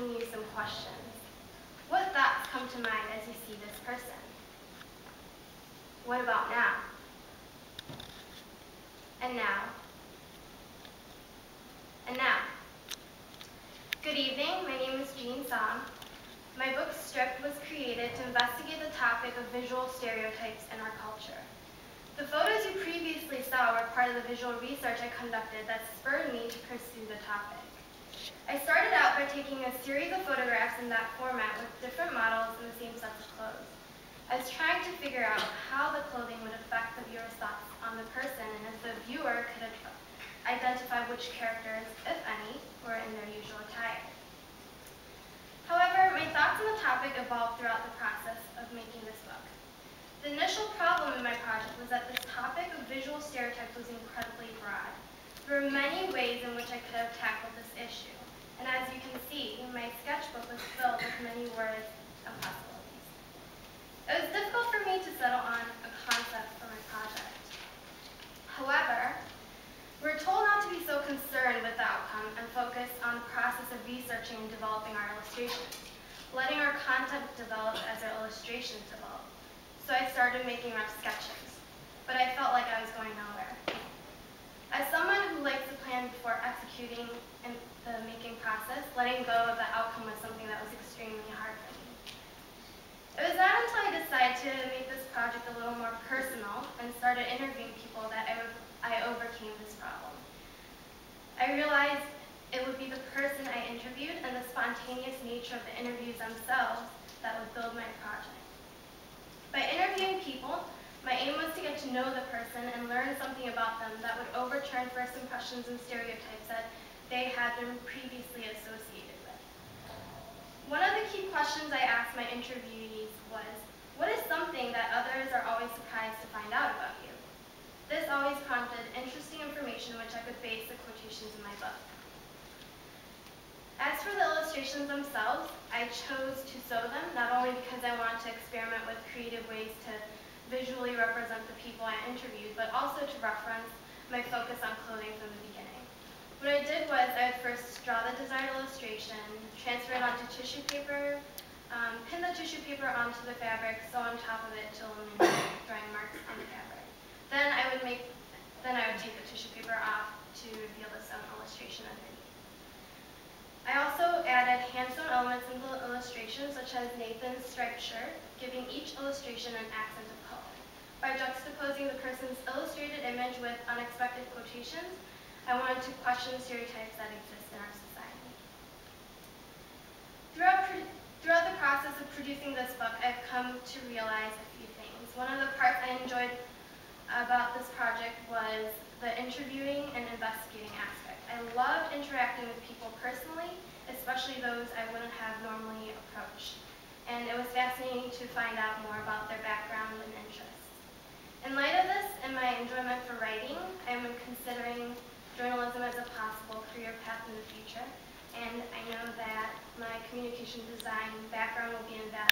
asking you some questions. What thoughts come to mind as you see this person? What about now? And now? And now? Good evening, my name is Jean Song. My book Stripped was created to investigate the topic of visual stereotypes in our culture. The photos you previously saw were part of the visual research I conducted that spurred me to pursue the topic. I started out by taking a series of photographs in that format with different models in the same sets of clothes. I was trying to figure out how the clothing would affect the viewer's thoughts on the person and if the viewer could identify which characters, if any, were in their usual attire. However, my thoughts on the topic evolved throughout the process of making this book. The initial problem in my project was that this topic of visual stereotypes was incredibly broad. There were many ways in which I could have tackled this issue, and as you can see, my sketchbook was filled with many words and possibilities. It was difficult for me to settle on a concept for my project. However, we're told not to be so concerned with the outcome and focus on the process of researching and developing our illustrations, letting our content develop as our illustrations develop. So I started making rough sketches, but I felt like I was going nowhere. As someone who likes to plan before executing in the making process, letting go of the outcome was something that was extremely hard for me. It was not until I decided to make this project a little more personal and started interviewing people that I overcame this problem. I realized it would be the person I interviewed and the spontaneous nature of the interviews themselves that would build my project. By interviewing people, my aim was to get to know the person and learn something about them that would overturn first impressions and stereotypes that they had been previously associated with. One of the key questions I asked my interviewees was, what is something that others are always surprised to find out about you? This always prompted interesting information which I could base the quotations in my book. As for the illustrations themselves, I chose to sew them, not only because I wanted to experiment with creative ways to visually represent the people I interviewed, but also to reference my focus on clothing from the beginning. What I did was I would first draw the desired illustration, transfer it onto tissue paper, pin the tissue paper onto the fabric, sew on top of it to eliminate drawing marks on the fabric. Then I would take the tissue paper off to reveal the sewn illustration underneath. I also added hand-sewn elements into the illustration, such as Nathan's striped shirt, giving each illustration an accent of color. By juxtaposing the person's illustrated image with unexpected quotations, I wanted to question stereotypes that exist in our society. Throughout the process of producing this book, I've come to realize a few things. One of the parts I enjoyed about this project was the interviewing and investigating aspect. I loved interacting with people personally, especially those I wouldn't have normally approached. And it was fascinating to find out more about their background and interests. In light of this and my enjoyment for writing, I'm considering journalism as a possible career path in the future. And I know that my communication design background will be invaluable